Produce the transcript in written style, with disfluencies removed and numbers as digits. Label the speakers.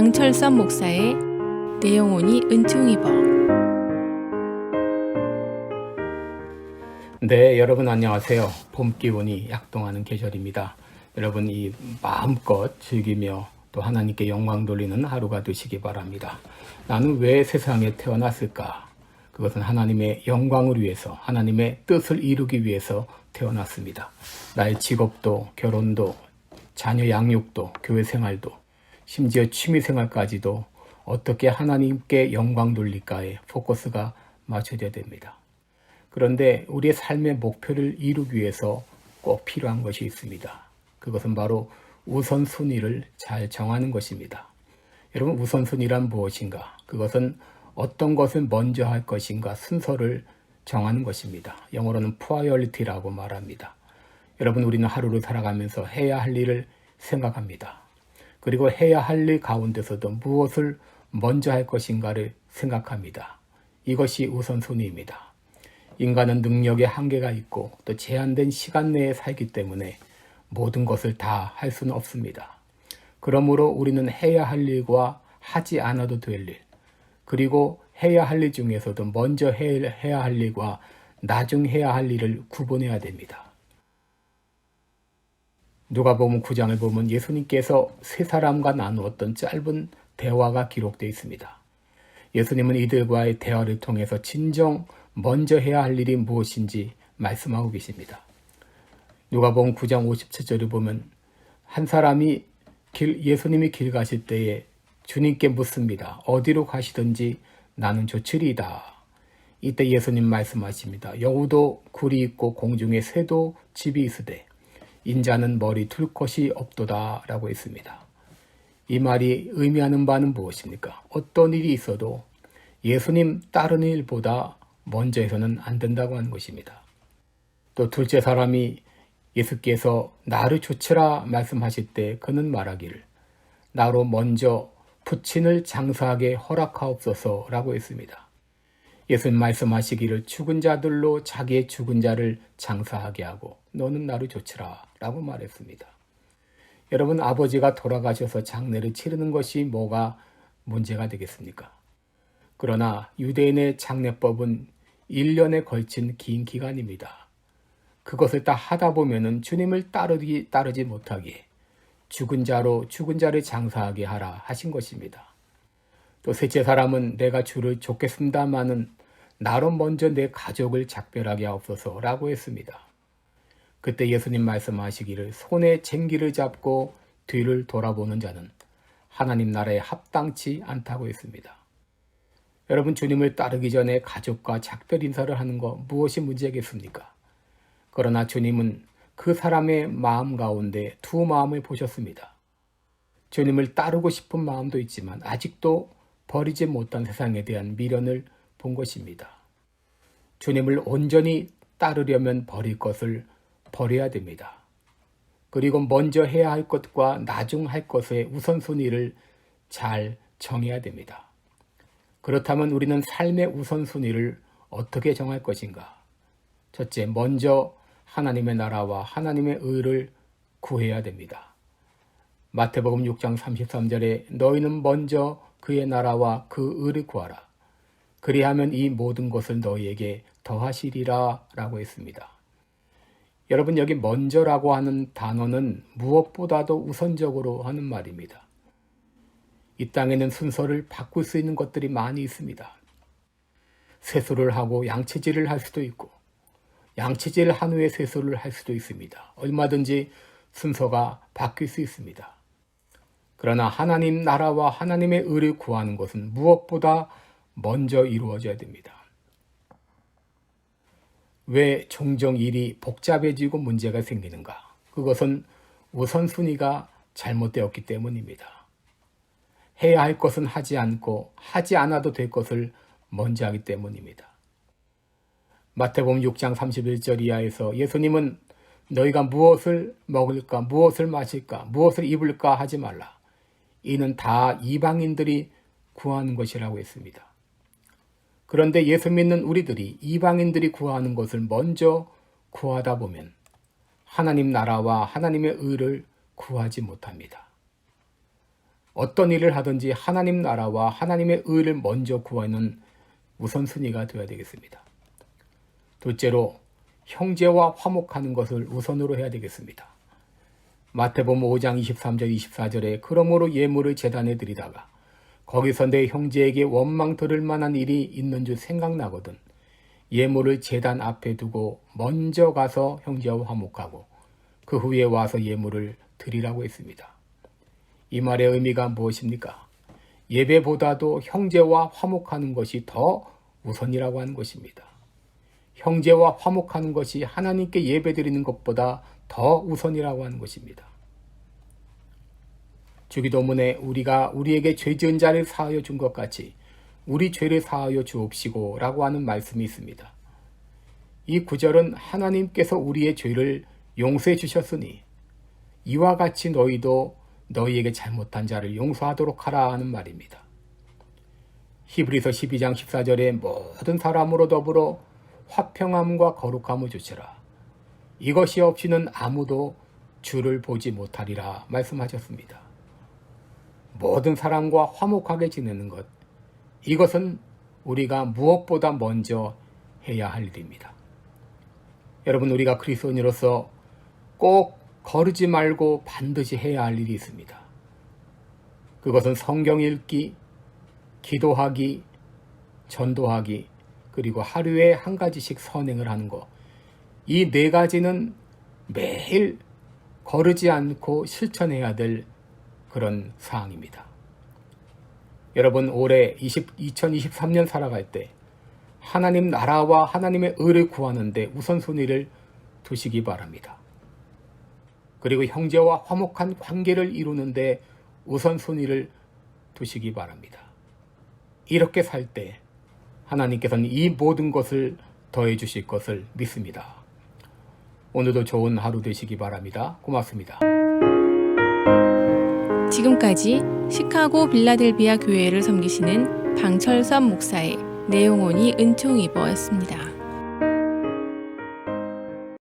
Speaker 1: 강철선 목사의 내 영혼이 은총 입어.
Speaker 2: 네, 여러분 안녕하세요. 봄 기운이 약동하는 계절입니다. 여러분 이 마음껏 즐기며 또 하나님께 영광 돌리는 하루가 되시기 바랍니다. 나는 왜 세상에 태어났을까? 그것은 하나님의 영광을 위해서, 하나님의 뜻을 이루기 위해서 태어났습니다. 나의 직업도, 결혼도, 자녀 양육도, 교회 생활도, 심지어 취미 생활까지도 어떻게 하나님께 영광 돌릴까에 포커스가 맞춰져야 됩니다. 그런데 우리의 삶의 목표를 이루기 위해서 꼭 필요한 것이 있습니다. 그것은 바로 우선순위를 잘 정하는 것입니다. 여러분, 우선순위란 무엇인가? 그것은 어떤 것을 먼저 할 것인가 순서를 정하는 것입니다. 영어로는 priority라고 말합니다. 여러분, 우리는 하루를 살아가면서 해야 할 일을 생각합니다. 그리고 해야 할 일 가운데서도 무엇을 먼저 할 것인가를 생각합니다. 이것이 우선순위입니다. 인간은 능력에 한계가 있고 또 제한된 시간 내에 살기 때문에 모든 것을 다 할 수는 없습니다. 그러므로 우리는 해야 할 일과 하지 않아도 될 일, 그리고 해야 할 일 중에서도 먼저 해야 할 일과 나중 해야 할 일을 구분해야 됩니다. 누가복음 9장을 보면 예수님께서 세 사람과 나누었던 짧은 대화가 기록되어 있습니다. 예수님은 이들과의 대화를 통해서 진정 먼저 해야 할 일이 무엇인지 말씀하고 계십니다. 누가복음 9장 57절을 보면 한 사람이 예수님이 길 가실 때에 주님께 묻습니다. 어디로 가시든지 나는 좋으리이다. 이때 예수님 말씀하십니다. 여우도 굴이 있고 공중에 새도 집이 있으되 인자는 머리 둘 것이 없도다 라고 했습니다. 이 말이 의미하는 바는 무엇입니까? 어떤 일이 있어도 예수님 따르는 일보다 먼저 해서는 안 된다고 하는 것입니다. 또 둘째 사람이 예수께서 나를 좇으라 말씀하실 때 그는 말하기를 나로 먼저 부친을 장사하게 허락하옵소서라고 했습니다. 예수님 말씀하시기를 죽은 자들로 자기의 죽은 자를 장사하게 하고 너는 나를 좇으라 라고 말했습니다. 여러분, 아버지가 돌아가셔서 장례를 치르는 것이 뭐가 문제가 되겠습니까? 그러나 유대인의 장례법은 1년에 걸친 긴 기간입니다. 그것을 다 하다 보면은 주님을 따르지 못하게 죽은 자를 장사하게 하라 하신 것입니다. 또 셋째 사람은 내가 주를 좇겠습니다마는 나로 먼저 내 가족을 작별하게 하옵소서라고 했습니다. 그때 예수님 말씀하시기를 손에 쟁기를 잡고 뒤를 돌아보는 자는 하나님 나라에 합당치 않다고 했습니다. 여러분, 주님을 따르기 전에 가족과 작별 인사를 하는 것 무엇이 문제겠습니까? 그러나 주님은 그 사람의 마음 가운데 두 마음을 보셨습니다. 주님을 따르고 싶은 마음도 있지만 아직도 버리지 못한 세상에 대한 미련을 본 것입니다. 주님을 온전히 따르려면 버릴 것을 버려야 됩니다. 그리고 먼저 해야 할 것과 나중 할 것의 우선순위를 잘 정해야 됩니다. 그렇다면 우리는 삶의 우선순위를 어떻게 정할 것인가? 첫째, 먼저 하나님의 나라와 하나님의 의를 구해야 됩니다. 마태복음 6장 33절에 너희는 먼저 그의 나라와 그 의를 구하라. 그리하면 이 모든 것을 너희에게 더하시리라 라고 했습니다. 여러분, 여기 먼저라고 하는 단어는 무엇보다도 우선적으로 하는 말입니다. 이 땅에는 순서를 바꿀 수 있는 것들이 많이 있습니다. 세수를 하고 양치질을 할 수도 있고 양치질을 한 후에 세수를 할 수도 있습니다. 얼마든지 순서가 바뀔 수 있습니다. 그러나 하나님 나라와 하나님의 의를 구하는 것은 무엇보다 먼저 이루어져야 됩니다. 왜 종종 일이 복잡해지고 문제가 생기는가? 그것은 우선순위가 잘못되었기 때문입니다. 해야 할 것은 하지 않고 하지 않아도 될 것을 먼저 하기 때문입니다. 마태복음 6장 31절 이하에서 예수님은 너희가 무엇을 먹을까, 무엇을 마실까, 무엇을 입을까 하지 말라. 이는 다 이방인들이 구하는 것이라고 했습니다. 그런데 예수 믿는 우리들이 이방인들이 구하는 것을 먼저 구하다 보면 하나님 나라와 하나님의 의를 구하지 못합니다. 어떤 일을 하든지 하나님 나라와 하나님의 의를 먼저 구하는 우선순위가 되어야 되겠습니다. 둘째로 형제와 화목하는 것을 우선으로 해야 되겠습니다. 마태복음 5장 23절 24절에 그러므로 예물을 제단에 드리다가 거기서 내 형제에게 원망 들을 만한 일이 있는 줄 생각나거든 예물을 제단 앞에 두고 먼저 가서 형제와 화목하고 그 후에 와서 예물을 드리라고 했습니다. 이 말의 의미가 무엇입니까? 예배보다도 형제와 화목하는 것이 더 우선이라고 하는 것입니다. 형제와 화목하는 것이 하나님께 예배드리는 것보다 더 우선이라고 하는 것입니다. 주기도문에 우리가 우리에게 죄 지은 자를 사하여 준 것 같이 우리 죄를 사하여 주옵시고 라고 하는 말씀이 있습니다. 이 구절은 하나님께서 우리의 죄를 용서해 주셨으니 이와 같이 너희도 너희에게 잘못한 자를 용서하도록 하라 하는 말입니다. 히브리서 12장 14절에 모든 사람으로 더불어 화평함과 거룩함을 주시라. 이것이 없이는 아무도 주를 보지 못하리라 말씀하셨습니다. 모든 사람과 화목하게 지내는 것, 이것은 우리가 무엇보다 먼저 해야 할 일입니다. 여러분, 우리가 그리스도인으로서 꼭 거르지 말고 반드시 해야 할 일이 있습니다. 그것은 성경 읽기, 기도하기, 전도하기, 그리고 하루에 한 가지씩 선행을 하는 것. 이 네 가지는 매일 거르지 않고 실천해야 될 그런 사항입니다. 여러분, 올해 2023년 살아갈 때 하나님 나라와 하나님의 의를 구하는데 우선순위를 두시기 바랍니다. 그리고 형제와 화목한 관계를 이루는데 우선순위를 두시기 바랍니다. 이렇게 살 때 하나님께서는 이 모든 것을 더해 주실 것을 믿습니다. 오늘도 좋은 하루 되시기 바랍니다. 고맙습니다.
Speaker 1: 지금까지 시카고 빌라델비아 교회를 섬기시는 방철섭 목사의 내용온이 은총이버였습니다.